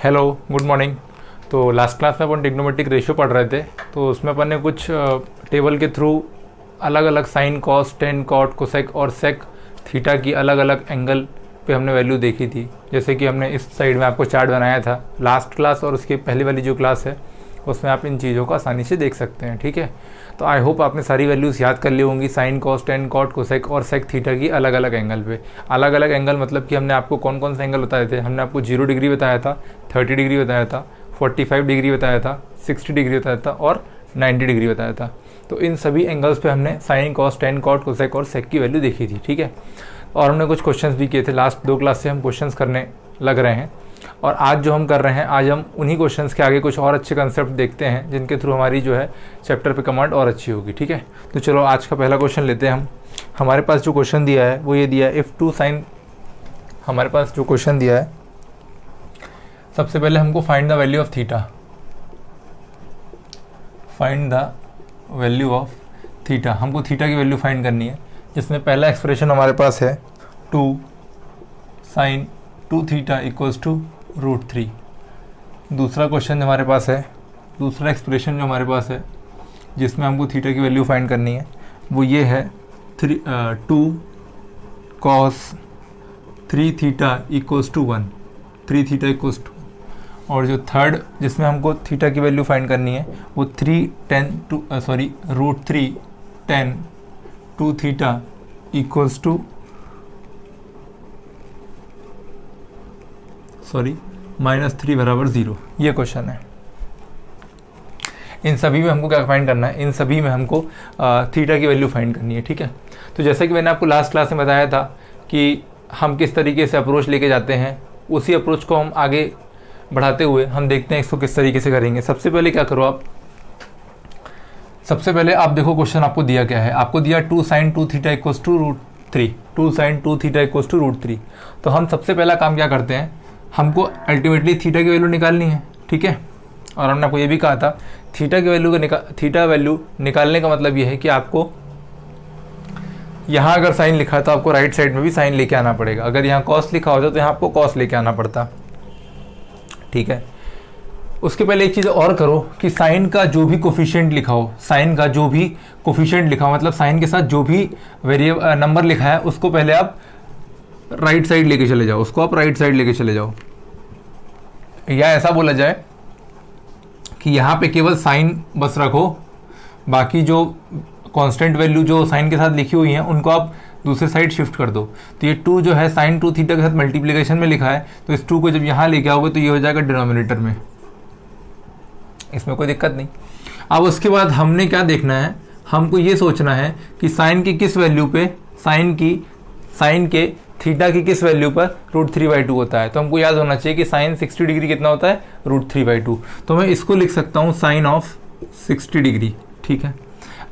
Hello, good morning. तो last class में अपन trigonometric ratio पढ़ रहे थे, तो उसमें अपन ने कुछ टेबल के थ्रू अलग अलग sine, cos, tan, cot, cosec और सेक थीटा की अलग अलग एंगल पे हमने वैल्यू देखी थी। जैसे कि हमने इस साइड में आपको चार्ट बनाया था लास्ट क्लास, और उसकी पहली वाली जो क्लास है उसमें आप इन चीज़ों को आसानी से देख सकते हैं। ठीक है, तो आई होप आपने सारी वैल्यूज़ याद कर ली होंगी, sine, cos, tan, cot, cosec और सेक थीटा की अलग अलग एंगल पे। अलग अलग एंगल मतलब कि हमने आपको कौन कौन से एंगल बताए थे। हमने आपको 0 डिग्री बताया था, 30 डिग्री बताया था, 45 डिग्री बताया था, 60 डिग्री बताया था और 90 डिग्री बताया था। तो इन सभी एंगल्स पे हमने sine, cos, tan, cot, cosec और सेक की वैल्यू देखी थी। ठीक है, और हमने कुछ क्वेश्चंस भी किए थे। लास्ट 2 क्लास से हम क्वेश्चंस करने लग रहे हैं, और आज जो हम कर रहे हैं, आज हम उन्हीं क्वेश्चंस के आगे कुछ और अच्छे कंसेप्ट देखते हैं जिनके थ्रू हमारी जो है चैप्टर पे कमांड और अच्छी होगी। ठीक है, तो चलो आज का पहला क्वेश्चन लेते हैं हम। हमारे पास जो क्वेश्चन दिया है वो ये दिया है, इफ़ टू साइन, हमारे पास जो क्वेश्चन दिया है, सबसे पहले हमको find the value of theta. Find the value of theta, हमको थीटा की वैल्यू फाइंड करनी है, जिसमें पहला एक्सप्रेशन हमारे पास है 2 साइन 2 थीटा इक्वल्स टू √3। दूसरा क्वेश्चन हमारे पास है, दूसरा एक्सप्रेशन जो हमारे पास है जिसमें हमको थीटा की वैल्यू फाइंड करनी है, वो ये है 2 cos 3 theta equals to 1, 3 theta equals to. और जो थर्ड जिसमें हमको थीटा की वैल्यू फाइंड करनी है वो √3 10 2 थीटा इक्वल्स टू -3 बराबर 0। ये क्वेश्चन है। इन सभी में हमको क्या फाइंड करना है, इन सभी में हमको थीटा की वैल्यू फाइंड करनी है। ठीक है, तो जैसे कि मैंने आपको लास्ट क्लास में बताया था कि हम किस तरीके से अप्रोच लेके जाते हैं, उसी अप्रोच को हम आगे बढ़ाते हुए हम देखते हैं इसको किस तरीके से करेंगे। सबसे पहले क्या करो आप, सबसे पहले आप देखो क्वेश्चन आपको दिया क्या है। आपको दिया 2 sine 2 theta equals to √3, 2 sine 2 theta equals to √3। तो हम सबसे पहला काम क्या करते हैं, हमको अल्टीमेटली थीटा की वैल्यू निकालनी है। ठीक है, और हमने आपको ये भी कहा था थीटा की वैल्यू थीटा वैल्यू निकालने का मतलब ये है कि आपको यहाँ अगर साइन लिखा है तो आपको राइट साइड में भी साइन लेके आना पड़ेगा। अगर यहाँ कॉस लिखा होता तो यहाँ आपको कॉस लेके आना पड़ता। ठीक है, उसके पहले एक चीज़ और करो कि साइन का जो भी कोफिशिएंट लिखा हो, साइन का जो भी कोफिशिएंट लिखा हो, मतलब साइन के साथ जो भी वेरिएबल नंबर लिखा है उसको पहले आप राइट साइड लेके चले जाओ, उसको आप राइट साइड लेके चले जाओ। या ऐसा बोला जाए कि यहाँ पे केवल साइन बस रखो, बाकी जो कांस्टेंट वैल्यू जो साइन के साथ लिखी हुई हैं उनको आप दूसरे साइड शिफ्ट कर दो। तो ये 2 जो है साइन 2 थीटा के साथ मल्टीप्लिकेशन में लिखा है, तो इस 2 को जब यहाँ लेके आओगे तो ये हो जाएगा डिनोमिनेटर में, इसमें कोई दिक्कत नहीं। अब उसके बाद हमने क्या देखना है, हमको ये सोचना है कि साइन की किस वैल्यू पे, साइन के थीटा की किस वैल्यू पर √3/2 होता है। तो हमको याद होना चाहिए कि साइन 60 डिग्री कितना होता है, √3/2। तो मैं इसको लिख सकता हूँ साइन ऑफ 60 डिग्री। ठीक है,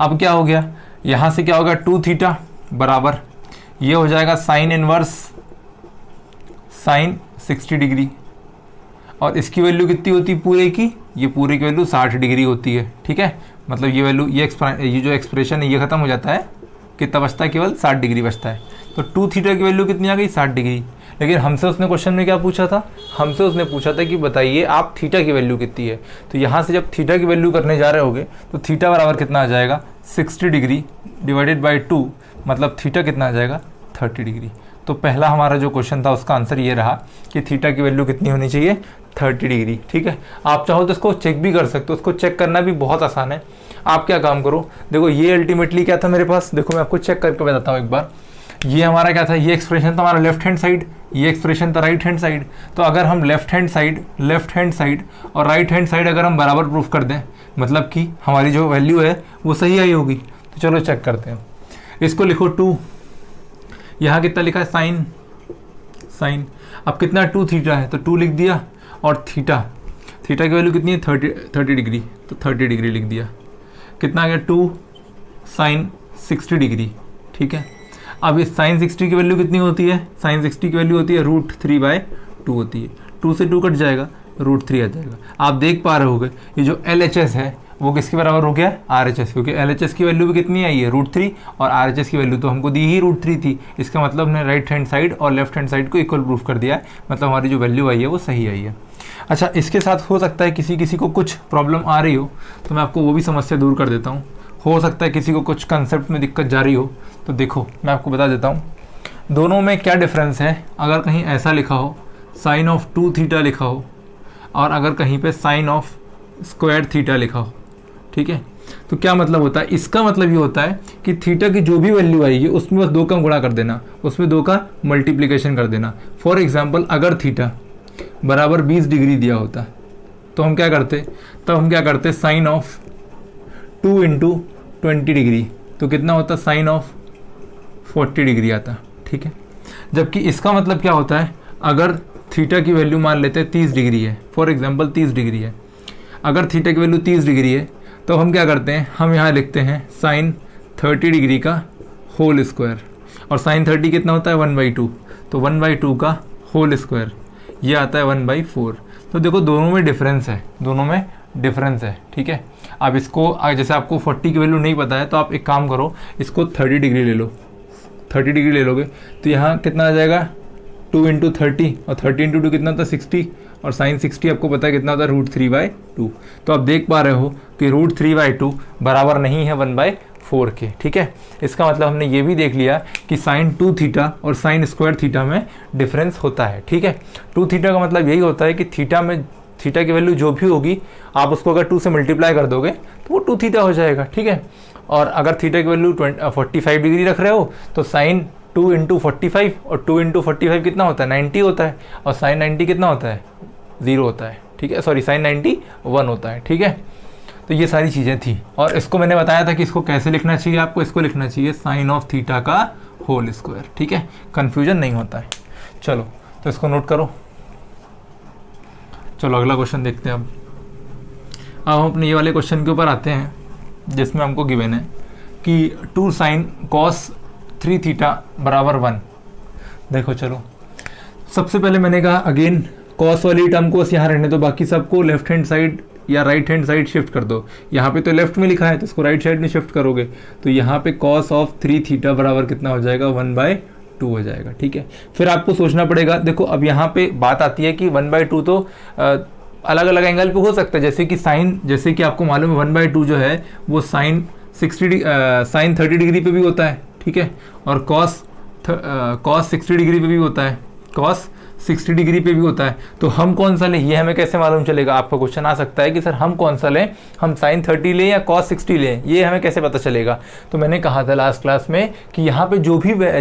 अब क्या हो गया, यहाँ से क्या होगा 2 थीटा बराबर ये हो जाएगा साइन इनवर्स साइन 60 डिग्री, और इसकी वैल्यू कितनी होती है पूरे की, ये पूरे की वैल्यू 60 डिग्री होती है। ठीक है, मतलब ये वैल्यू ये जो एक्सप्रेशन है ये खत्म हो जाता है, कितना बचता है, केवल 60 डिग्री बचता है। तो 2 थीटा की वैल्यू कितनी आ गई, 60 डिग्री। लेकिन हमसे उसने क्वेश्चन में क्या पूछा था, हमसे उसने पूछा था कि बताइए आप थीटा की वैल्यू कितनी है। तो यहाँ से जब थीटा की वैल्यू करने जा रहे होगे तो थीटा बराबर कितना आ जाएगा, 60 डिग्री डिवाइडेड बाई 2, मतलब थीटा कितना आ जाएगा, 30 डिग्री। तो पहला हमारा जो क्वेश्चन था उसका आंसर ये रहा कि थीटा की वैल्यू कितनी होनी चाहिए, 30 डिग्री। ठीक है, आप चाहो तो इसको चेक भी कर सकते हो, उसको चेक करना भी बहुत आसान है। आप क्या काम करो, देखो ये अल्टीमेटली क्या था मेरे पास, देखो मैं आपको चेक करके बताता हूँ एक बार। ये हमारा क्या था, ये एक्सप्रेशन था हमारा लेफ्ट हैंड साइड, ये एक्सप्रेशन था राइट हैंड साइड। तो अगर हम लेफ्ट हैंड साइड और राइट हैंड साइड अगर हम बराबर प्रूफ कर दें, मतलब कि हमारी जो वैल्यू है वो सही आई होगी। तो चलो चेक करते हैं, इसको लिखो 2, यहाँ कितना लिखा है साइन, अब कितना 2 थीटा है तो 2 लिख दिया, और थीटा की वैल्यू कितनी है 30 डिग्री, तो 30 डिग्री लिख दिया। कितना आ गया 2 साइन 60 डिग्री। ठीक है, अब इस साइन 60 की वैल्यू कितनी होती है, साइन 60 की वैल्यू होती है √3/2 होती है। 2 से 2 कट जाएगा, √3 आ जाएगा। आप देख पा रहे होगे ये जो LHS है वो किसके बराबर हो गया, RHS, क्योंकि LHS की वैल्यू भी कितनी आई है, √3, और RHS की वैल्यू तो हमको दी ही √3 थी। इसका मतलब हमने राइट हैंड साइड और लेफ्ट हैंड साइड को इक्वल प्रूफ कर दिया है, मतलब हमारी जो वैल्यू आई है वो सही आई है। अच्छा, इसके साथ हो सकता है किसी किसी को कुछ प्रॉब्लम आ रही हो, तो मैं आपको वो भी समस्या दूर कर देता हूँ। हो सकता है किसी को कुछ कंसेप्ट में दिक्कत जा रही हो, तो देखो मैं आपको बता देता हूँ दोनों में क्या डिफरेंस है। अगर कहीं ऐसा लिखा हो साइन ऑफ 2 थीटा लिखा हो, और अगर कहीं पे साइन ऑफ स्क्वायर थीटा लिखा हो, ठीक है, तो क्या मतलब होता है, इसका मतलब ये होता है कि थीटा की जो भी वैल्यू आएगी उसमें बस 2 का गुणा कर देना, उसमें 2 का मल्टीप्लिकेशन कर देना। फॉर एग्जाम्पल अगर थीटा बराबर 20 डिग्री दिया होता तो हम क्या करते, तब हम क्या करते, साइन ऑफ 2 इंटू 20 डिग्री, तो कितना होता, साइन ऑफ 40 डिग्री आता, ठीक है। जबकि इसका मतलब क्या होता है, अगर थीटा की वैल्यू मान लेते हैं 30 डिग्री है, फॉर एग्जांपल 30 डिग्री है, अगर थीटा की वैल्यू 30 डिग्री है तो हम क्या करते हैं, हम यहाँ लिखते हैं साइन 30 डिग्री का होल स्क्वायर, और साइन 30 कितना होता है 1/2, तो 1/2 का होल स्क्वायर, ये आता है 1/4। तो देखो दोनों में डिफरेंस है, दोनों में डिफरेंस है, ठीक है। अब इसको जैसे आपको 40 की वैल्यू नहीं पता है तो आप एक काम करो, इसको 30 डिग्री ले लो, 30 डिग्री ले लोगे तो यहाँ कितना आ जाएगा 2 इंटू 30, और 30 इंटू 2 कितना होता है 60, और साइन 60 आपको पता है कितना होता है √3/2। तो आप देख पा रहे हो कि √3/2 बराबर नहीं है 1/4 के, ठीक है। इसका मतलब हमने ये भी देख लिया कि साइन 2 थीटा और साइन स्क्वायर थीटा में डिफरेंस होता है, ठीक है। 2 थीटा का मतलब यही होता है कि थीटा की वैल्यू जो भी होगी आप उसको अगर 2 से मल्टीप्लाई कर दोगे तो वो 2 थीटा हो जाएगा, ठीक है। और अगर थीटा की वैल्यू 45 डिग्री रख रहे हो तो साइन 2 इंटू 45, और 2 इंटू 45 कितना होता है 90 होता है, और साइन 90 कितना होता है 0 होता है, ठीक है, सॉरी साइन 90 1 होता है, ठीक है। तो ये सारी चीज़ें थी, और इसको मैंने बताया था कि इसको कैसे लिखना चाहिए, आपको इसको लिखना चाहिए साइन ऑफ थीटा का होल स्क्वायर, ठीक है, कन्फ्यूजन नहीं होता है। चलो तो इसको नोट करो। चलो अगला क्वेश्चन देखते हैं। अब हम अपने ये वाले क्वेश्चन के ऊपर आते हैं जिसमें हमको गिवन है कि 2 साइन कॉस 3 थीटा बराबर 1। देखो चलो, सबसे पहले मैंने कहा अगेन कॉस वाली टर्म को यहाँ रहने दो, बाकी सबको लेफ्ट हैंड साइड या राइट हैंड साइड शिफ्ट कर दो। यहाँ पे तो लेफ्ट में लिखा है तो इसको राइट साइड में शिफ्ट करोगे तो यहाँ पे कॉस ऑफ 3 थीटा बराबर कितना हो जाएगा 1/2 हो जाएगा, ठीक है। फिर आपको सोचना पड़ेगा, देखो अब यहाँ पे बात आती है कि 1/2 तो अलग अलग एंगल पे हो सकता है, जैसे कि साइन, जैसे कि आपको मालूम है 1/2 जो है वो साइन 30 डिग्री पे भी होता है, ठीक है, और कॉस 60 डिग्री पे भी होता है, कॉस 60 डिग्री पे भी होता है। तो हम कौन सा लें ये हमें कैसे मालूम चलेगा, आपका क्वेश्चन आ सकता है कि सर हम कौन सा लें, हम साइन 30 लें या कॉस 60 लें, ये हमें कैसे पता चलेगा। तो मैंने कहा था लास्ट क्लास में कि यहाँ पे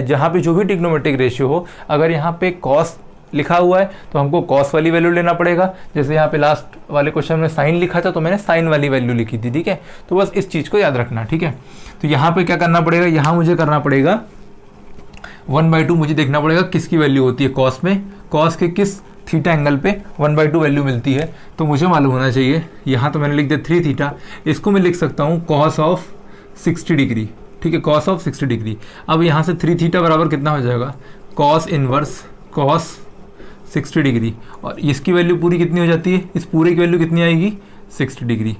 जहाँ पे जो भी ट्रिग्नोमेट्रिक रेशियो हो, अगर यहाँ पे कॉस लिखा हुआ है तो हमको कॉस वाली वैल्यू लेना पड़ेगा। जैसे यहाँ पे लास्ट वाले क्वेश्चन में साइन लिखा था तो मैंने साइन वाली वैल्यू लिखी थी, ठीक है। तो बस इस चीज़ को याद रखना, ठीक है। तो यहाँ पे क्या करना पड़ेगा, यहाँ मुझे करना पड़ेगा 1/2 मुझे देखना पड़ेगा किसकी वैल्यू होती है कॉस में, कॉस के किस थीटा एंगल पे 1/2 वैल्यू मिलती है। तो मुझे मालूम होना चाहिए, यहाँ तो मैंने लिख दिया 3 थीटा, इसको मैं लिख सकता हूँ कॉस ऑफ 60 डिग्री, ठीक है, कॉस ऑफ 60 डिग्री। अब यहाँ से 3 थीटा बराबर कितना हो जाएगा, कॉस इनवर्स कॉस 60 डिग्री, और इसकी वैल्यू पूरी कितनी हो जाती है, इस पूरे की वैल्यू कितनी आएगी 60 डिग्री।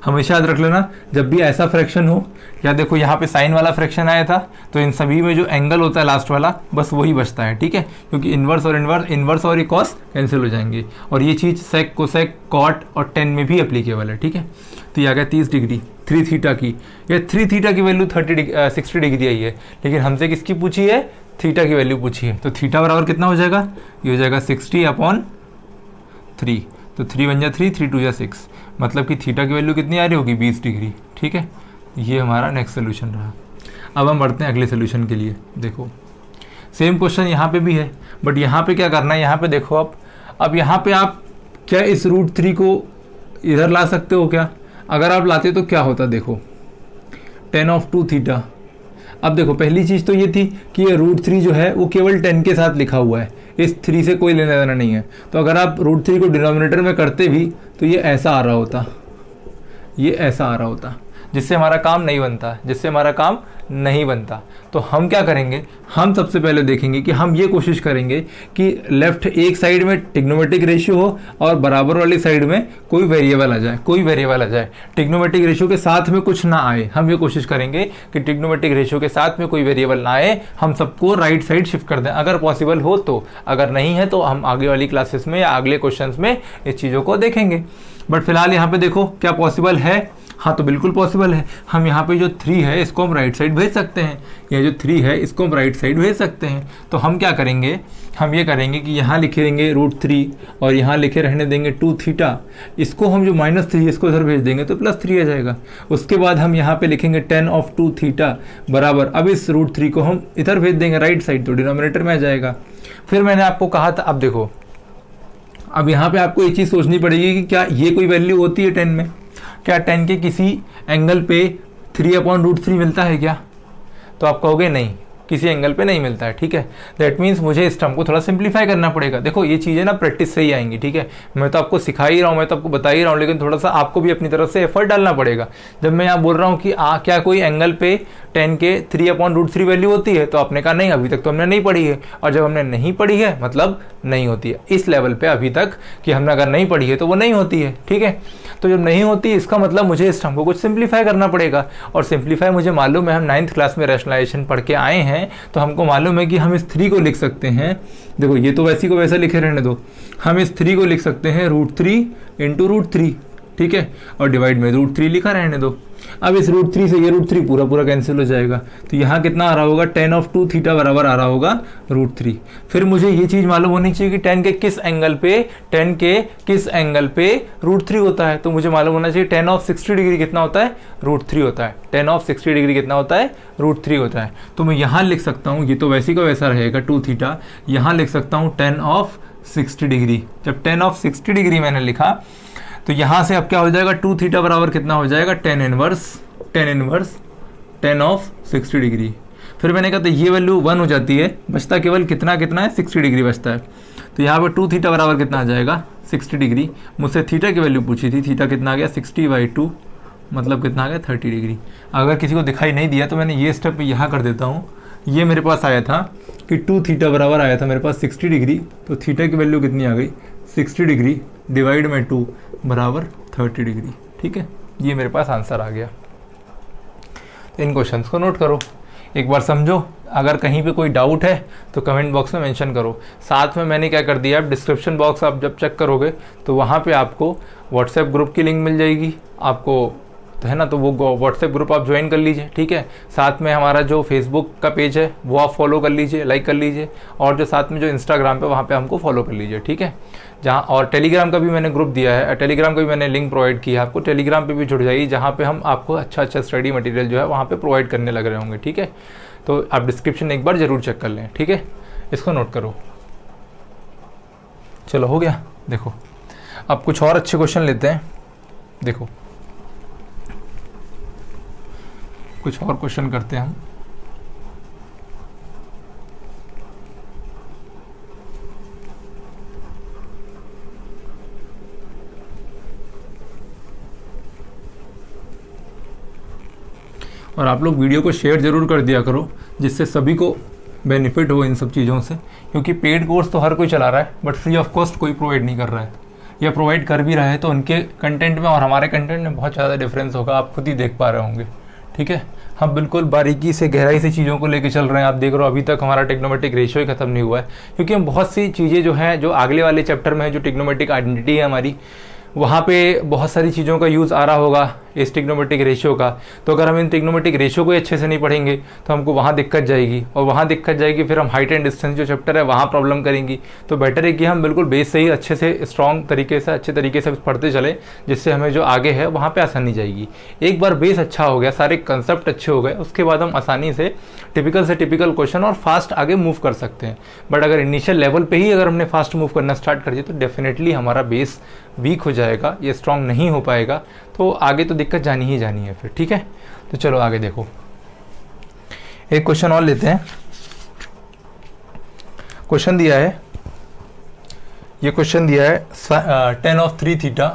हमेशा याद रख लेना जब भी ऐसा फ्रैक्शन हो, या देखो यहाँ पे साइन वाला फ्रैक्शन आया था तो इन सभी में जो एंगल होता है लास्ट वाला बस वही बचता है, ठीक है, क्योंकि इन्वर्स और ये कॉस कैंसिल हो जाएंगे, और ये चीज़ सेक कोसेक कॉट और टेन में भी एप्लीकेबल है, ठीक है। तो ये आ गया 30 डिग्री 3 थीटा की, ये 3 थीटा की वैल्यू 60 डिग्री आई है, लेकिन हमसे किसकी पूछी है, थीटा की वैल्यू पूछी है। तो थीटा बराबर कितना हो जाएगा, ये हो जाएगा 60/3, तो 3 बन जा 3, 3 2 जा 6, मतलब कि थीटा की वैल्यू कितनी आ रही होगी 20 डिग्री, ठीक है। ये हमारा नेक्स्ट सोल्यूशन रहा। अब हम बढ़ते हैं अगले सोल्यूशन के लिए। देखो सेम क्वेश्चन यहाँ पे भी है, बट यहाँ पे क्या करना है, यहाँ पे देखो अब यहाँ पे आप क्या इस √3 को इधर ला सकते हो क्या, अगर आप लाते तो क्या होता, देखो tan of 2 थीटा। अब देखो पहली चीज़ तो ये थी कि ये √3 जो है वो केवल 10 के साथ लिखा हुआ है, इस 3 से कोई लेना देना नहीं है। तो अगर आप √3 को डिनोमिनेटर में करते भी तो ये ऐसा आ रहा होता, ये ऐसा आ रहा होता, जिससे हमारा काम नहीं बनता, जिससे हमारा काम नहीं बनता। तो हम क्या करेंगे, हम सबसे पहले देखेंगे कि हम ये कोशिश करेंगे कि लेफ्ट एक साइड में ट्रिग्नोमेट्रिक रेशियो हो और बराबर वाली साइड में कोई वेरिएबल आ जाए, कोई वेरिएबल आ जाए, ट्रिग्नोमेट्रिक रेशियो के साथ में कुछ ना आए। हम ये कोशिश करेंगे कि ट्रिग्नोमेट्रिक रेशियो के साथ में कोई वेरिएबल ना आए, हम सबको राइट साइड शिफ्ट कर दें अगर पॉसिबल हो तो। अगर नहीं है तो हम आगे वाली क्लासेस में या अगले क्वेश्चंस में इस चीज़ों को देखेंगे। बट फिलहाल यहाँ पे देखो क्या पॉसिबल है। हाँ तो बिल्कुल पॉसिबल है। हम यहाँ पे जो 3 है इसको हम राइट साइड भेज सकते हैं, या जो 3 है इसको हम राइट साइड भेज सकते हैं। तो हम क्या करेंगे, हम ये करेंगे कि यहाँ लिखे रहेंगे √3 और यहाँ लिखे रहने देंगे 2 थीटा। इसको हम जो -3 इसको इधर भेज देंगे तो +3 आ जाएगा। उसके बाद हम यहाँ पे लिखेंगे tan of 2 थीटा बराबर, अब इस √3 को हम इधर भेज देंगे राइट साइड, तो डिनोमिनेटर में आ जाएगा। फिर मैंने आपको कहा था, अब देखो अब यहाँ पे आपको ये चीज़ सोचनी पड़ेगी कि क्या ये कोई वैल्यू होती है 10 में, क्या 10 के किसी एंगल पे 3/√3 मिलता है क्या? तो आप कहोगे नहीं, किसी एंगल पे नहीं मिलता है। ठीक है, दैट मीन्स मुझे इस टर्म को थोड़ा सिंप्लीफाई करना पड़ेगा। देखो ये चीज़ें ना प्रैक्टिस से ही आएंगी। ठीक है, मैं तो आपको सिखा ही रहा हूँ, मैं तो आपको बता ही रहा हूँ, लेकिन थोड़ा सा आपको भी अपनी तरफ से एफर्ट डालना पड़ेगा। जब मैं यहाँ बोल रहा हूँ कि क्या कोई एंगल पे 10 के 3/√3 वैल्यू होती है, तो आपने कहा नहीं, अभी तक तो हमने नहीं पढ़ी है। और जब हमने नहीं पढ़ी है मतलब नहीं होती है इस लेवल पे अभी तक, कि हमने अगर नहीं पढ़ी है तो वो नहीं होती है। ठीक है, तो जब नहीं होती इसका मतलब मुझे इस टर्म को कुछ सिंप्लीफाई करना पड़ेगा। और सिंप्लीफाई मुझे मालूम है, हम 9th क्लास में रैशनलाइजेशन पढ़ के आए हैं, तो हमको मालूम है कि हम इस 3 को लिख सकते हैं। देखो ये तो वैसी को वैसा लिखे रहने दो, हम इस 3 को लिख सकते हैं √3 × √3। ठीक है, और डिवाइड में √3 लिखा रहने दो। अब इस √3 से ये √3 पूरा कैंसिल हो जाएगा, तो यहाँ कितना आ रहा होगा, tan of 2 थीटा बराबर आ रहा होगा √3। फिर मुझे ये चीज़ मालूम होनी चाहिए कि 10 के किस एंगल पे √3 होता है। तो मुझे मालूम होना चाहिए tan of 60 डिग्री कितना होता है, √3 होता है। tan of 60 डिग्री कितना होता है, √3 होता है। तो मैं यहाँ लिख सकता हूँ, ये तो वैसी का वैसा रहेगा 2 थीटा, यहाँ लिख सकता हूँ tan of 60 डिग्री। जब tan of 60 डिग्री मैंने लिखा तो यहाँ से अब क्या हो जाएगा, 2 थीटा बराबर कितना हो जाएगा, tan inverse tan of 60 degree. फिर मैंने कहा तो ये वैल्यू 1 हो जाती है, बचता केवल कितना है, 60 डिग्री बचता है। तो यहाँ पर 2 थीटा बराबर कितना आ जाएगा, 60 डिग्री। मुझसे थीटा की वैल्यू पूछी थी, थीटा कितना आ गया 60/2, मतलब कितना आ गया 30 डिग्री। अगर किसी को दिखाई नहीं दिया तो मैंने ये स्टेप यहाँ कर देता हूँ। ये मेरे पास आया था कि 2 थीटा बराबर आया था मेरे पास 60 डिग्री, तो थीटा की वैल्यू कितनी आ गई, 60 डिग्री डिवाइड में 2 बराबर 30 डिग्री। ठीक है, ये मेरे पास आंसर आ गया। तो इन क्वेश्चंस को नोट करो, एक बार समझो। अगर कहीं पे कोई डाउट है तो कमेंट बॉक्स में मेंशन करो। साथ में मैंने क्या कर दिया, आप डिस्क्रिप्शन बॉक्स आप जब चेक करोगे तो वहाँ पे आपको व्हाट्सएप ग्रुप की लिंक मिल जाएगी आपको, तो है ना, तो वो व्हाट्सएप ग्रुप आप ज्वाइन कर लीजिए। ठीक है, साथ में हमारा जो फेसबुक का पेज है वो आप फॉलो कर लीजिए, लाइक कर लीजिए, और जो साथ में जो इंस्टाग्राम पे वहाँ पे हमको फॉलो कर लीजिए। ठीक है, जहाँ और टेलीग्राम का भी मैंने ग्रुप दिया है, टेलीग्राम का भी मैंने लिंक प्रोवाइड किया है आपको, टेलीग्राम पे भी जुड़ जाइए, जहाँ पे हम आपको अच्छा स्टडी मटेरियल जो है वहाँ पे प्रोवाइड करने लग रहे होंगे। ठीक है, तो आप डिस्क्रिप्शन एक बार ज़रूर चेक कर लें। ठीक है, इसको नोट करो। चलो हो गया। देखो अब कुछ और अच्छे क्वेश्चन लेते हैं। देखो कुछ और क्वेश्चन करते हैं हम। और आप लोग वीडियो को शेयर ज़रूर कर दिया करो, जिससे सभी को बेनिफिट हो इन सब चीज़ों से, क्योंकि पेड कोर्स तो हर कोई चला रहा है बट फ्री ऑफ कॉस्ट कोई प्रोवाइड नहीं कर रहा है, या प्रोवाइड कर भी रहा है तो उनके कंटेंट में और हमारे कंटेंट में बहुत ज़्यादा डिफरेंस होगा, आप खुद ही देख पा रहे होंगे। ठीक है, हम बिल्कुल बारीकी से गहराई से चीज़ों को लेके चल रहे हैं। आप देख रहे हो अभी तक हमारा ट्रिग्नोमेट्रिक रेशियो ही खत्म नहीं हुआ है, क्योंकि हम बहुत सी चीज़ें जो हैं, जो अगले वाले चैप्टर में है, जो ट्रिग्नोमेट्रिक आइडेंटिटी है हमारी, वहाँ पे बहुत सारी चीज़ों का यूज़ आ रहा होगा इस ट्रिग्नोमेट्रिक रेशियो का। तो अगर हम इन ट्रिग्नोमेट्रिक रेशियो को अच्छे से नहीं पढ़ेंगे तो हमको वहाँ दिक्कत जाएगी, और वहाँ दिक्कत जाएगी फिर हम हाइट एंड डिस्टेंस जो चैप्टर है वहाँ प्रॉब्लम करेंगी। तो बेटर है कि हम बिल्कुल बेस से ही अच्छे से स्ट्रॉन्ग तरीके से अच्छे तरीके से पढ़ते चले, जिससे हमें जो आगे है वहाँ पर आसानी जाएगी। एक बार बेस अच्छा हो गया, सारे कंसेप्ट अच्छे हो गए, उसके बाद हम आसानी से टिपिकल क्वेश्चन और फास्ट आगे मूव कर सकते हैं। बट अगर इनिशियल लेवल पे ही अगर हमने फास्ट मूव करना स्टार्ट कर दिया तो डेफिनेटली हमारा बेस वीक हो जाएगा, ये स्ट्रॉन्ग नहीं हो पाएगा, तो आगे तो दिक्कत जानी ही जानी है फिर। ठीक है, तो चलो आगे देखो, एक क्वेश्चन और लेते हैं। क्वेश्चन दिया है, ये क्वेश्चन दिया है tan of 3 theta,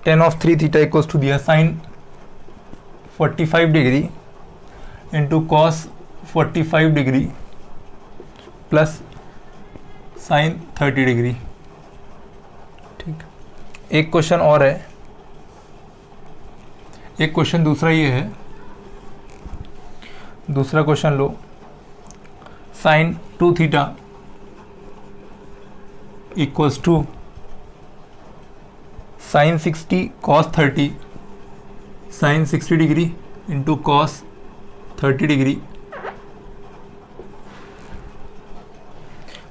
tan of 3 theta equals to दिया sin 45 degree into cos 45 degree plus sine 30 degree. ठीक, एक क्वेश्चन और है, एक क्वेश्चन दूसरा ये है, दूसरा क्वेश्चन लो, sine 2 theta equals to sine 60 cos 30 sine 60 degree into cos 30 degree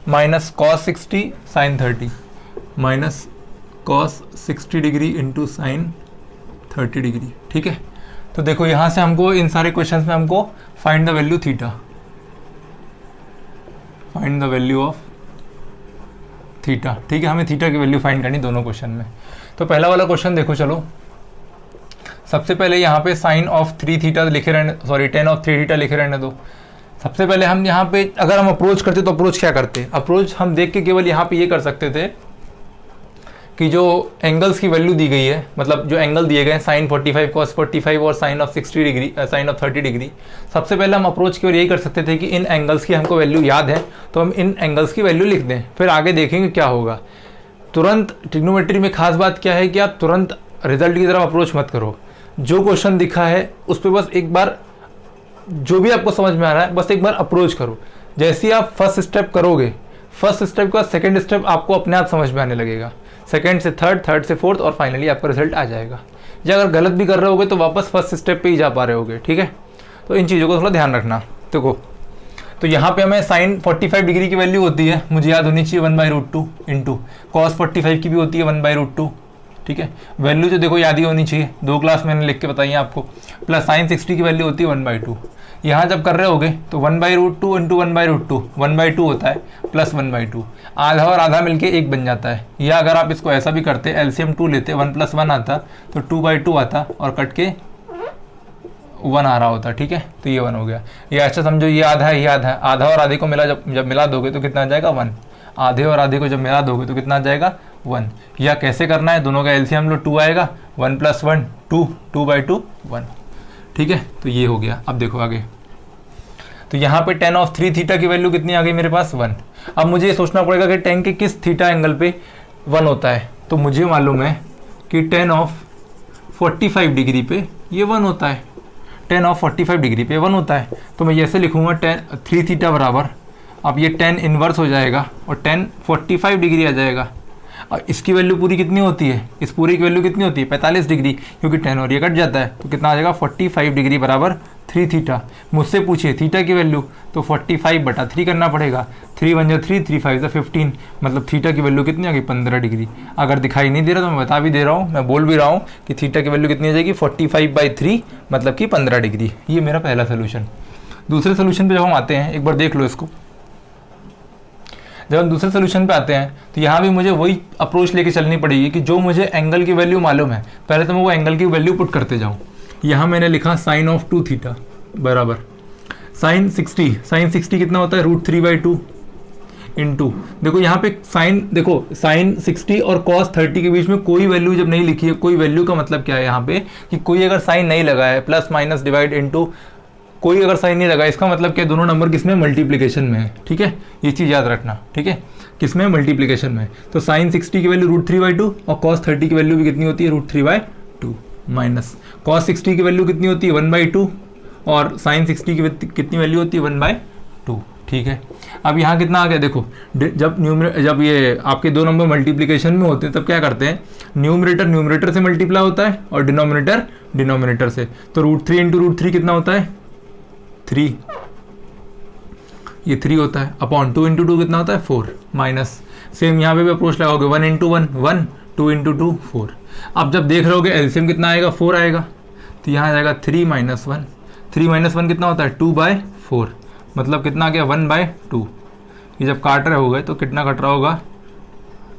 minus cos 60 sine 30 minus cos 60 degree into sine 30 degree. ठीक है, तो देखो यहाँ से हमको इन सारे क्वेश्चंस में हमको find the value theta, find the value of theta. ठीक है, हमें थीटा की वैल्यू फाइंड करनी दोनों क्वेश्चन में। तो पहला वाला क्वेश्चन देखो, चलो सबसे पहले यहाँ पे साइन ऑफ 3 थीटा लिखे रहने, सॉरी टेन ऑफ 3 थीटा लिखे रहने दो। सबसे पहले हम यहाँ पे अगर हम अप्रोच करते तो अप्रोच क्या करते, अप्रोच हम देख के केवल यहाँ पे ये कर सकते थे कि जो एंगल्स की वैल्यू दी गई है, मतलब जो एंगल दिए गए साइन 45 कॉस 45 और sine of 60 degree sine of 30 degree, सबसे पहले हम अप्रोच की ओर यही कर सकते थे कि इन एंगल्स की हमको वैल्यू याद है तो हम इन एंगल्स की वैल्यू लिख दें, फिर आगे देखेंगे क्या होगा। तुरंत ट्रिग्नोमेट्री में खास बात क्या है कि आप तुरंत रिजल्ट की तरफ अप्रोच मत करो, जो क्वेश्चन दिखा है उस पर बस एक बार जो भी आपको समझ में आ रहा है बस एक बार अप्रोच करो। जैसे ही आप फर्स्ट स्टेप करोगे, फर्स्ट स्टेप के बाद सेकंड स्टेप आपको अपने आप समझ में आने लगेगा, सेकंड से थर्ड, थर्ड से फोर्थ और फाइनली आपका रिजल्ट आ जाएगा। या अगर गलत भी कर रहे होगे तो वापस फर्स्ट स्टेप पे ही जा पा रहे होगे। ठीक है, तो इन चीज़ों को थोड़ा ध्यान रखना। देखो तो यहाँ पे हमें साइन 45 डिग्री की वैल्यू होती है, मुझे याद होनी चाहिए 1/√2 इंटू कॉस 45 की भी होती है 1/√2। ठीक है, वैल्यू जो देखो याद ही होनी चाहिए, 2 क्लास मैंने लिख के बताई है आपको। प्लस साइन 60 की वैल्यू होती है 1/2। यहाँ जब कर रहे होगे तो 1/√2 इंटू 1/√2 1/2 होता है प्लस 1/2, आधा और आधा मिलके 1 बन जाता है। या अगर आप इसको ऐसा भी करते एलसीएम 2 लेते 1 + 1 आता तो 2/2 आता और कट के 1 आ रहा होता। ठीक है, तो ये 1 हो गया। ये अच्छा समझो, ये आधा है, ये आधा है, आधा और आधे को मिला जब मिला दोगे तो कितना आ जाएगा 1, आधे और आधे को जब मिला दोगे तो कितना आ जाएगा 1। या कैसे करना है, दोनों का एलसीएम लो 2 आएगा, 1 + 1 2, 2/2 1। ठीक है, तो ये हो गया। अब देखो आगे, तो यहाँ पे tan ऑफ 3 थीटा की वैल्यू कितनी आ गई मेरे पास 1। अब मुझे ये सोचना पड़ेगा कि tan के किस थीटा एंगल पे 1 होता है, तो मुझे मालूम है कि tan ऑफ 45 डिग्री पे ये 1 होता है, tan ऑफ 45 डिग्री पे 1 होता है। तो मैं ऐसे लिखूंगा tan 3 थीटा बराबर, अब ये tan इन्वर्स हो जाएगा और tan 45 डिग्री आ जाएगा। और इसकी वैल्यू पूरी कितनी होती है, इस पूरी की वैल्यू कितनी होती है 45 डिग्री, क्योंकि tan और ये कट जाता है तो कितना आ जाएगा 45 डिग्री बराबर 3 थीटा। मुझसे पूछिए थीटा की वैल्यू तो 45/3 करना पड़ेगा, 3 × 1 = 3, 3 × 5 = 15, मतलब थीटा की वैल्यू कितनी आ गई 15 डिग्री। अगर दिखाई नहीं दे रहा तो मैं बता भी दे रहा हूँ, मैं बोल भी रहा हूँ कि थीटा की वैल्यू कितनी आ जाएगी 45/3 मतलब कि 15 डिग्री। ये मेरा पहला सोल्यूशन। दूसरे सोल्यूशन पर जब हम आते हैं, एक बार देख लो इसको, जब हम दूसरे सोल्यूशन पे आते हैं तो यहाँ भी मुझे वही अप्रोच लेके चलनी पड़ेगी कि जो मुझे एंगल की वैल्यू मालूम है पहले तो मैं वो एंगल की वैल्यू पुट करते जाऊँ। यहाँ मैंने लिखा साइन ऑफ 2 थीटा बराबर साइन 60 कितना होता है √3/2 इंटू, देखो यहाँ पे साइन, देखो साइन 60 और कॉस 30 के बीच में कोई वैल्यू जब नहीं लिखी है, कोई वैल्यू का मतलब क्या है यहाँ पे कि कोई अगर साइन नहीं लगा है, प्लस माइनस डिवाइड इंटू, कोई अगर साइन नहीं लगा, इसका मतलब क्या दोनों नंबर किसमें मल्टीप्लिकेशन में है। ठीक है, ये चीज़ याद रखना। ठीक है, किसमें मल्टीप्लिकेशन में। तो साइन 60 की वैल्यू √3/2 और कॉस 30 की वैल्यू भी कितनी होती है √3/2, माइनस कॉस 60 की वैल्यू कितनी होती है 1/2 और साइन 60 की कितनी वैल्यू होती है 1/2। ठीक है, अब यहाँ कितना आ गया, देखो जब ये आपके दो नंबर मल्टीप्लिकेशन में होते हैं तब क्या करते हैं, न्यूमरेटर से मल्टीप्लाई होता है और डिनोमिनेटर से। तो √3 × √3 कितना होता है 3, ये 3 होता है, अपॉन 2 × 2 कितना होता है 4, माइनस सेम यहाँ पे भी अप्रोच लगाओगे 1 × 1 1, 2 × 2 4। अब जब देख रहे होगे एलसीएम कितना आएगा 4 आएगा, तो यहाँ आ जाएगा 3 - 1, 3 - 1 कितना होता है 2/4, मतलब कितना आ गया 1/2। ये जब काट रहे होगे तो कितना कट रहा होगा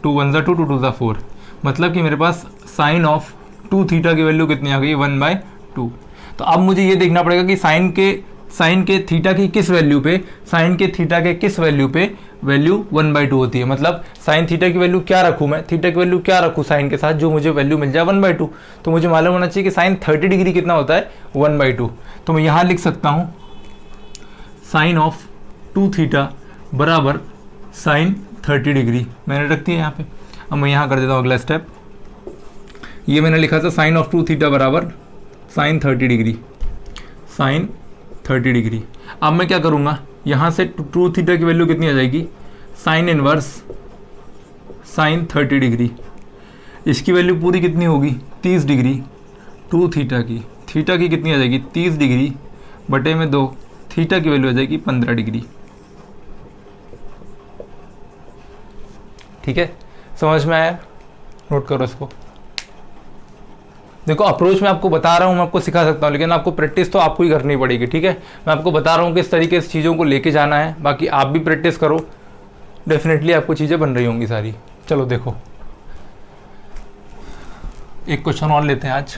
2 × 1 = 2, 2 × 2 = 4, मतलब कि मेरे पास साइन ऑफ 2 थीटा की वैल्यू कितनी आ गई 1/2। तो अब मुझे ये देखना पड़ेगा कि साइन के थीटा की किस वैल्यू पे, साइन के थीटा के किस वैल्यू पे वैल्यू 1/2 होती है, मतलब साइन थीटा की वैल्यू क्या रखूँ मैं, थीटा की वैल्यू क्या रखूँ साइन के साथ जो मुझे वैल्यू मिल जाए 1/2। तो मुझे मालूम होना चाहिए कि साइन 30 डिग्री कितना होता है 1/2। तो मैं यहाँ लिख सकता हूँ साइन ऑफ 2 थीटा बराबर साइन 30 डिग्री मैंने रख दिया यहाँ पे। अब मैं यहाँ कर देता हूँ अगला स्टेप। ये मैंने लिखा था साइन ऑफ 2 थीटा बराबर साइन 30 डिग्री, साइन 30 डिग्री। अब मैं क्या करूँगा, यहाँ से 2 थीटा की वैल्यू कितनी आ जाएगी, साइन इनवर्स साइन 30 डिग्री। इसकी वैल्यू पूरी कितनी होगी, 30 डिग्री। 2 थीटा की कितनी आ जाएगी, 30 डिग्री बटे में 2, थीटा की वैल्यू आ जाएगी 15 डिग्री। ठीक है, समझ में आया? नोट करो इसको। देखो अप्रोच मैं आपको बता रहा हूँ, मैं आपको सिखा सकता हूँ, लेकिन आपको प्रैक्टिस तो आपको ही करनी पड़ेगी। ठीक है, मैं आपको बता रहा हूँ किस तरीके से चीज़ों को लेके जाना है, बाकी आप भी प्रैक्टिस करो, डेफिनेटली आपको चीज़ें बन रही होंगी सारी। चलो देखो एक क्वेश्चन और लेते हैं आज।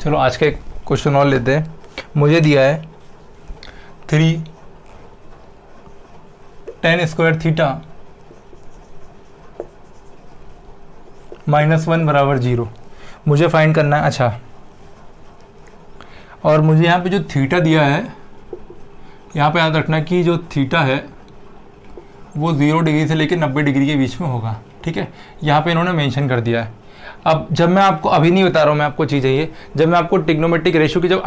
चलो आज का एक क्वेश्चन और लेते हैं। मुझे दिया है 3 tan स्क्वायर थीटा -1 बराबर 0 मुझे फाइंड करना है। अच्छा, और मुझे यहाँ पे जो थीटा दिया है, यहाँ पे याद रखना कि जो थीटा है वो 0 डिग्री से लेकर 90 डिग्री के बीच में होगा। ठीक है, यहाँ पे इन्होंने मेंशन कर दिया है। अब जब मैं आपको अभी नहीं बता रहा हूँ, मैं आपको चीज़ है, जब मैं आपको ट्रिग्नोमेट्रिक रेशियो की, जब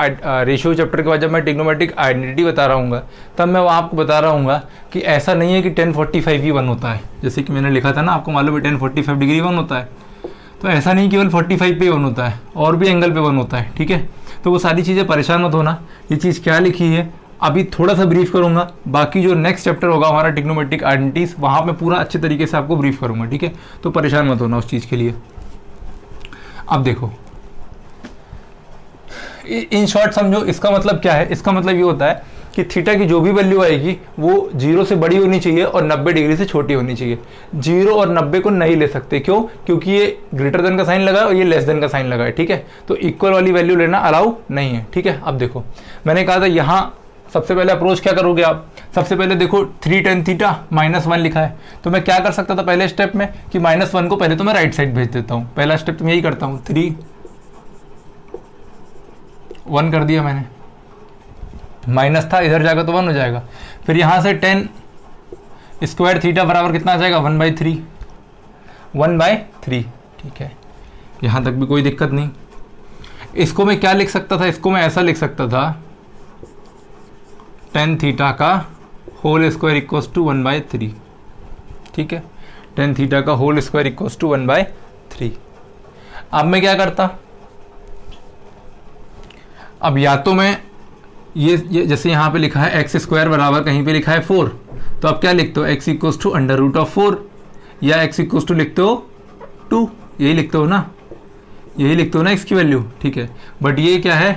रेशियो चैप्टर के बाद जब मैं ट्रिग्नोमेट्रिक आइडेंटिटी बता रहा हूँ, तब मैं वहाँ आपको बता रहा हूँ कि ऐसा नहीं है कि 1045 ही 1 होता है। जैसे कि मैंने लिखा था ना, आपको मालूम है 1045 डिग्री 1 होता है, तो ऐसा नहीं केवल 45 पे 1 होता है, और भी एंगल पे 1 होता है। ठीक है, तो वो सारी चीज़ें परेशान मत होना, ये चीज़ क्या लिखी है अभी थोड़ा सा ब्रीफ करूंगा, बाकी जो नेक्स्ट चैप्टर होगा हमारा ट्रिग्नोमेट्रिक आइडेंटिटीज, वहाँ मैं पूरा अच्छे तरीके से आपको ब्रीफ करूंगा। ठीक है, तो परेशान मत होना उस चीज़ के लिए। अब देखो इन शॉर्ट समझो, इसका मतलब क्या है, इसका मतलब ये होता है कि थीटा की जो भी वैल्यू आएगी वो 0 से बड़ी होनी चाहिए और 90 डिग्री से छोटी होनी चाहिए। 0 और 90 को नहीं ले सकते, क्यों? क्योंकि ये ग्रेटर देन का साइन लगा है और ये लेस देन का साइन लगा है। ठीक है, तो इक्वल वाली वैल्यू लेना अलाउ नहीं है। ठीक है, अब देखो मैंने कहा था यहाँ सबसे पहले अप्रोच क्या करोगे आप, सबसे पहले देखो 3 tan थीटा -1 लिखा है, तो मैं क्या कर सकता था पहले स्टेप में कि -1 को पहले तो मैं राइट साइड भेज देता हूँ। पहला स्टेप तो मैं यही करता हूँ, 3 1 कर दिया मैंने, माइनस था इधर जाएगा तो 1 हो जाएगा। फिर यहाँ से tan स्क्वायर थीटा बराबर कितना आ जाएगा, 1/3 1/3। ठीक है, यहाँ तक भी कोई दिक्कत नहीं। इसको मैं क्या लिख सकता था, इसको मैं ऐसा लिख सकता था, tan थीटा का होल स्क्वायर इक्वल्स टू 1/3। ठीक है, tan थीटा का होल स्क्वायर इक्वल्स टू 1/3। अब मैं क्या करता, अब या तो मैं ये जैसे यहाँ पे लिखा है x स्क्वायर बराबर कहीं पे लिखा है 4, तो अब क्या लिखते हो, x इक्वल्स टू √4 या x इक्वल्स टू लिखते हो 2, यही लिखते हो ना, यही लिखते हो ना x की वैल्यू। ठीक है, बट ये क्या है,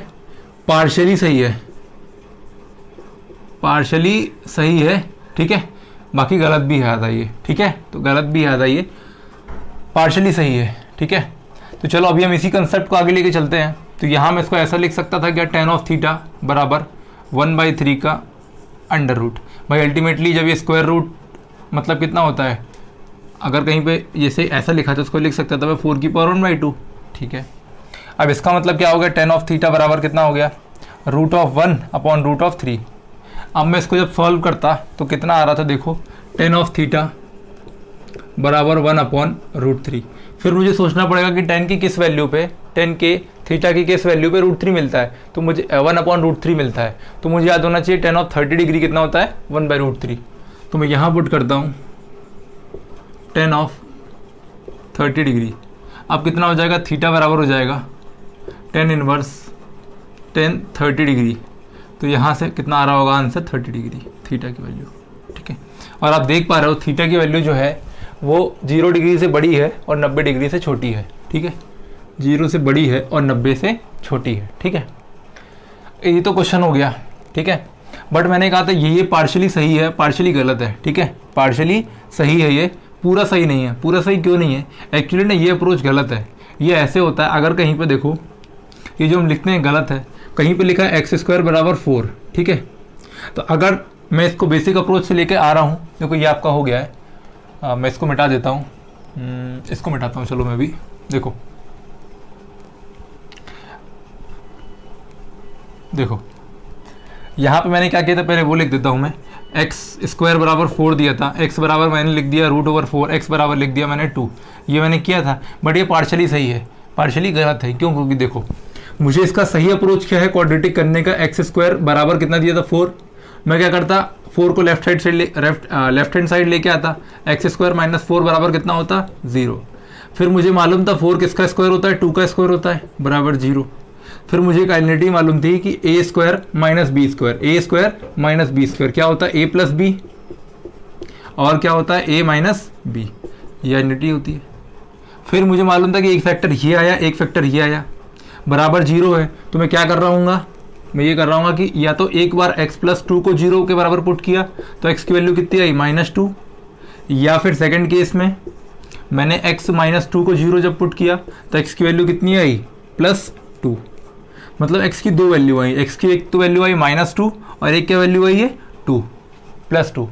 पार्शियली सही है, पार्शियली सही है। ठीक है, बाकी गलत भी याद आइए। ठीक है, तो गलत भी याद आइए, पार्शियली सही है। ठीक है, तो चलो अभी हम इसी कंसेप्ट को आगे लेके चलते हैं। तो यहाँ मैं इसको ऐसा लिख सकता था क्या, tan ऑफ थीटा बराबर 1/3 का अंडर रूट। भाई अल्टीमेटली जब ये स्क्वायर रूट मतलब कितना होता है, अगर कहीं पे जैसे ऐसा लिखा था उसको लिख सकता था मैं 4 की पावर 1/2। ठीक है, अब इसका मतलब क्या हो गया, tan ऑफ थीटा बराबर कितना हो गया, √1/√3। अब मैं इसको जब सॉल्व करता तो कितना आ रहा था, देखो tan ऑफ थीटा बराबर 1/√3। फिर मुझे सोचना पड़ेगा कि tan की किस वैल्यू पे, tan के थीटा की किस वैल्यू पे √3 मिलता है, तो मुझे 1/√3 मिलता है। तो मुझे याद होना चाहिए tan ऑफ 30 डिग्री कितना होता है, 1/√3। तो मैं यहाँ पुट करता हूँ tan ऑफ 30 डिग्री। अब कितना हो जाएगा, थीटा बराबर हो जाएगा tan इनवर्स tan 30 डिग्री। तो यहाँ से कितना आ रहा होगा आंसर, 30 डिग्री थीटा की वैल्यू। ठीक है, और आप देख पा रहे हो थीटा की वैल्यू जो है वो 0 डिग्री से बड़ी है और 90 डिग्री से छोटी है। ठीक है, 0 से बड़ी है और 90 से छोटी है। ठीक है, ये तो क्वेश्चन हो गया। ठीक है, बट मैंने कहा था ये पार्शियली सही है, पार्शियली गलत है। ठीक है, पार्शियली सही है, ये पूरा सही नहीं है। पूरा सही क्यों नहीं है, एक्चुअली ना ये अप्रोच गलत है। ये ऐसे होता है, अगर कहीं पे देखो ये जो हम लिखते हैं गलत है, कहीं पे लिखा है एक्स स्क्वायर बराबर 4, ठीक है। तो अगर मैं इसको बेसिक अप्रोच से लेके आ रहा हूँ, देखो ये आपका हो गया है, मैं इसको मिटा देता हूँ, इसको मिटाता हूँ, चलो मैं भी, देखो देखो यहाँ पे मैंने क्या किया था, पहले वो लिख देता हूँ मैं, एक्स स्क्वायर बराबर 4 दिया था, एक्स बराबर मैंने लिख दिया √4, एक्स बराबर लिख दिया मैंने 2, ये मैंने किया था। बट ये पार्शली सही है, पार्शली गलत है, क्यों? क्योंकि देखो मुझे इसका सही अप्रोच क्या है क्वाड्रेटिक करने का, एक्स स्क्वायर बराबर कितना दिया था 4, मैं क्या करता 4 को लेफ्ट हैंड साइड लेके आता, एक्स स्क्वायर माइनस 4 बराबर कितना होता 0। फिर मुझे मालूम था 4 किसका स्क्वायर होता है, 2 का स्क्वायर होता है, बराबर 0। फिर मुझे एक आइडेंटिटी मालूम थी कि ए स्क्वायर माइनस बी स्क्वायर, ए स्क्वायर माइनस बी स्क्वायर क्या होता है, ए प्लस बी, और क्या होता है ए माइनस बी, ये आइडेंटिटी होती है। फिर मुझे मालूम था कि एक फैक्टर ये आया, एक फैक्टर ये आया, बराबर 0 है, तो मैं क्या कर रहा हूँ, मैं ये कर रहा हूँ कि या तो एक बार x प्लस 2 को 0 के बराबर पुट किया तो x की वैल्यू कितनी आई -2, या फिर सेकंड केस में मैंने x माइनस 2 को 0 जब पुट किया तो x की वैल्यू कितनी आई +2। मतलब x की दो वैल्यू आई, x की एक तो वैल्यू आई -2 और एक क्या वैल्यू आई है 2 +2।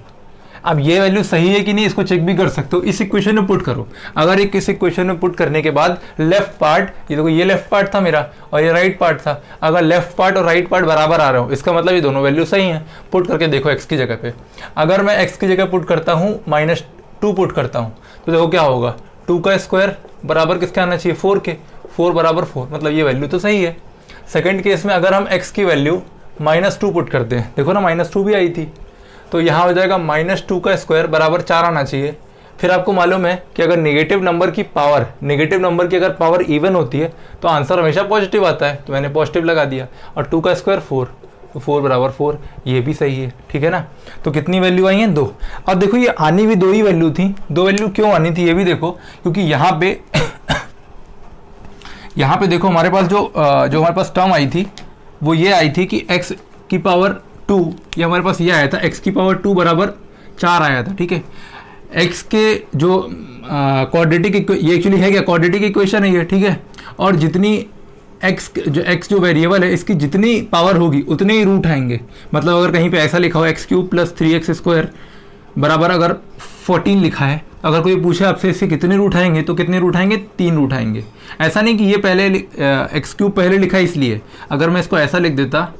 अब ये वैल्यू सही है कि नहीं इसको चेक भी कर सकते हो, इस इक्वेशन में पुट करो। अगर एक इस इक्वेशन में पुट करने के बाद लेफ्ट पार्ट, ये देखो ये लेफ्ट पार्ट था मेरा और ये राइट पार्ट था, अगर लेफ्ट पार्ट और राइट पार्ट बराबर आ रहे हो इसका मतलब ये दोनों वैल्यू सही हैं। पुट करके देखो x की जगह पे, अगर मैं x की जगह पुट करता हूँ -2 पुट करता हूँ तो देखो क्या होगा, 2 का स्क्वायर बराबर किसके आना चाहिए 4 के, 4 बराबर 4, मतलब ये वैल्यू तो सही है। सेकेंड केस में अगर हम x की वैल्यू -2 पुट करते हैं, देखो ना -2 भी आई थी, तो यहाँ हो जाएगा -2 का स्क्वायर बराबर 4 आना चाहिए। फिर आपको मालूम है कि अगर नेगेटिव नंबर की अगर पावर इवन होती है तो आंसर हमेशा पॉजिटिव आता है, तो मैंने पॉजिटिव लगा दिया। और 2 का स्क्वायर 4, तो 4 बराबर 4, ये भी सही है, ठीक है ना। तो कितनी वैल्यू आई हैं 2। और देखो ये आनी भी 2 ही वैल्यू थी, 2 वैल्यू क्यों आनी थी ये भी देखो, क्योंकि यहाँ पे देखो हमारे पास जो हमारे पास टर्म आई थी वो ये आई थी कि x की पावर 2, ये हमारे पास ये आया था x की पावर 2 बराबर 4 आया था, ठीक है। x के जो क्वाड्रेटिक, ये एक्चुअली है क्या क्वाड्रेटिक इक्वेशन है ये, ठीक है। और जितनी x जो वेरिएबल है इसकी जितनी पावर होगी उतने ही रूट आएंगे। मतलब अगर कहीं पे ऐसा लिखा हो x³ + 3x² बराबर अगर 14 लिखा है, अगर कोई पूछे आपसे इससे कितने रूट आएंगे तो कितने रूट आएंगे, 3 रूट आएंगे। ऐसा नहीं कि ये पहले x³ पहले लिखा है इसलिए, अगर मैं इसको ऐसा लिख देता,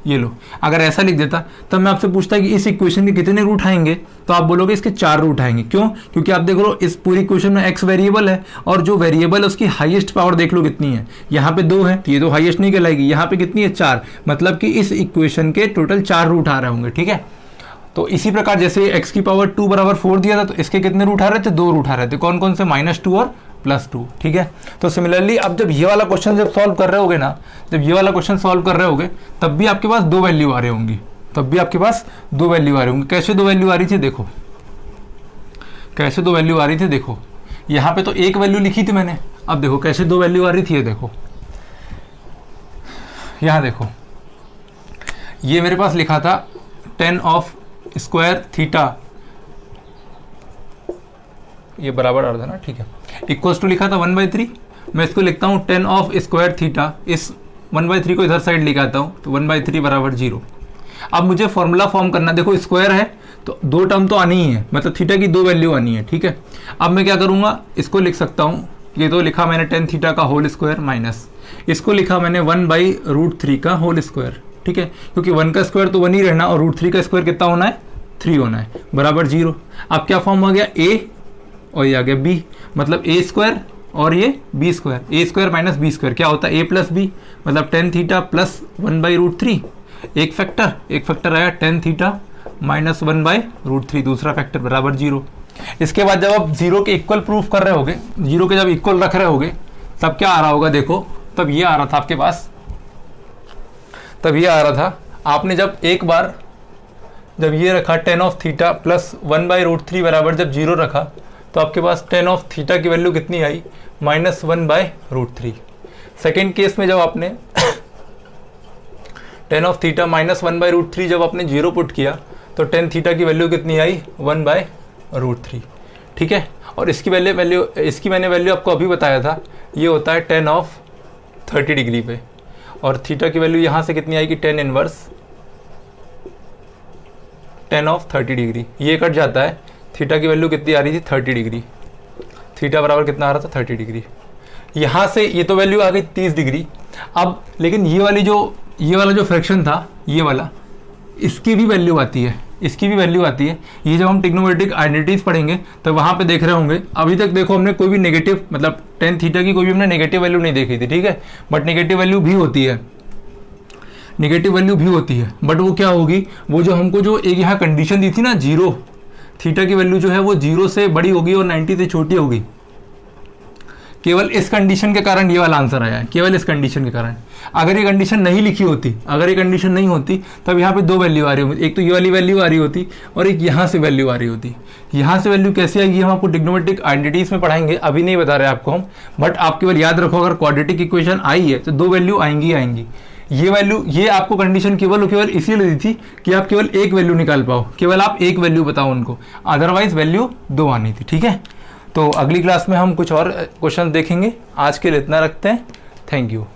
ये लो, अगर ऐसा लिख देता तब मैं आपसे पूछता कि इस इक्वेशन के कितने रूट आएंगे, तो आप बोलोगे इसके 4 रूट आएंगे। क्यों? क्योंकि आप देख लो इस पूरी इक्वेशन में x वेरिएबल है और जो वेरिएबल है उसकी हाईएस्ट पावर देख लो कितनी है, यहाँ पे 2 है तो ये तो हाईएस्ट नहीं कहलाएगी, यहाँ पे कितनी है 4, मतलब कि इस इक्वेशन के टोटल 4 रूट आ रहे होंगे, ठीक है। तो इसी प्रकार जैसे x की पावर 2 बराबर 4 दिया था तो इसके कितने रूट आ रहे थे, 2 रूट आ रहे थे, कौन कौन से, -2 और +2, ठीक है। तो सिमिलरली अब जब ये वाला क्वेश्चन जब सॉल्व कर रहे होगे ना, जब ये वाला क्वेश्चन सॉल्व कर रहे होगे तब भी आपके पास 2 वैल्यू आ रही होंगी, कैसे 2 वैल्यू आ रही थी देखो, कैसे 2 वैल्यू आ रही थी देखो, यहाँ पे तो एक वैल्यू लिखी थी मैंने, अब देखो कैसे 2 वैल्यू आ रही थी, ये देखो यहाँ देखो, ये मेरे पास लिखा था tan ऑफ स्क्वायर थीटा, ये बराबर आ रहा था ना, ठीक है, इक्वल्स टू लिखा था 1/3, मैं इसको लिखता हूँ tan ऑफ स्क्वायर थीटा, इस 1/3 को इधर साइड लेके आता हूँ तो 1/3 बराबर 0। अब मुझे फॉर्मूला फॉर्म करना, देखो स्क्वायर है तो 2 टर्म तो आनी ही है, मतलब थीटा की 2 वैल्यू आनी है, ठीक है। अब मैं क्या करूँगा, इसको लिख सकता हूँ, ये तो लिखा मैंने tan थीटा का होल स्क्वायर माइनस, इसको लिखा मैंने 1/√3 का होल स्क्वायर, ठीक है, क्योंकि 1 का स्क्वायर तो 1 ही रहना और √3 का स्क्वायर कितना होना है, 3 होना है, बराबर 0। अब क्या फॉर्म हो गया, a और ये आ गया b, मतलब a स्क्वायर और ये b square, a square minus b square क्या होता है, a प्लस b, मतलब tan थीटा प्लस 1/√3, एक फैक्टर आया tan थीटा माइनस 1/√3, दूसरा फैक्टर बराबर 0। इसके बाद जब आप 0 के इक्वल प्रूफ कर रहे होगे, 0 के जब इक्वल रख रहे होगे तब क्या आ रहा होगा, देखो तब ये आ रहा था आपके पास, तब ये आ रहा था, आपने जब एक बार जब ये रखा tan ऑफ थीटा प्लस 1/√3 बराबर जब 0 रखा तो आपके पास tan ऑफ थीटा की वैल्यू कितनी आई, -1/√3। सेकेंड केस में जब आपने tan ऑफ थीटा -1/√3 जब आपने 0 पुट किया तो tan थीटा की वैल्यू कितनी आई, 1/√3, ठीक है। और इसकी मैंने वैल्यू आपको अभी बताया था, ये होता है tan ऑफ 30 डिग्री पे, और थीटा की वैल्यू यहाँ से कितनी आएगी, tan इनवर्स 10 ऑफ 30 डिग्री, ये कट जाता है। थीटा की वैल्यू कितनी आ रही थी, 30 डिग्री, थीटा बराबर कितना आ रहा था, 30 डिग्री। यहाँ से ये तो वैल्यू आ गई 30 डिग्री। अब लेकिन ये वाला जो फ्रैक्शन था, ये वाला, इसकी भी वैल्यू आती है, इसकी भी वैल्यू आती है। ये जब हम ट्रिग्नोमेट्रिक आइडेंटिटीज पढ़ेंगे तो वहाँ पे देख रहे होंगे। अभी तक देखो हमने कोई भी नेगेटिव, मतलब tan थीटा की कोई भी हमने नेगेटिव वैल्यू नहीं देखी थी, ठीक है। बट नेगेटिव वैल्यू भी होती है, नेगेटिव वैल्यू भी होती है। बट वो क्या होगी, वो जो हमको जो एक यहाँ कंडीशन दी थी ना, 0, थीटा की वैल्यू जो है वो 0 से बड़ी होगी और 90 से छोटी होगी। केवल इस कंडीशन के कारण ये वाला आंसर आया है, केवल इस कंडीशन के कारण। अगर ये कंडीशन नहीं लिखी होती, अगर ये कंडीशन नहीं होती, तब यहाँ पे दो वैल्यू आ रही होती, एक तो ये वाली वैल्यू आ रही होती और एक यहाँ से वैल्यू आ रही होती। यहाँ से वैल्यू कैसे आएगी हम आपको ट्रिग्नोमेट्रिक आइडेंटिटीज में पढ़ाएंगे, अभी नहीं बता रहे आपको हम। बट आप केवल याद रखो, अगर क्वाड्रेटिक इक्वेशन आई है तो दो वैल्यू आएंगी आएंगी। ये वैल्यू, ये आपको कंडीशन केवल इसीलिए दी थी कि आप केवल एक वैल्यू निकाल पाओ, केवल आप एक वैल्यू बताओ उनको, अदरवाइज वैल्यू दो आनी थी, ठीक है। तो अगली क्लास में हम कुछ और क्वेश्चन देखेंगे। आज के लिए इतना रखते हैं। Thank you.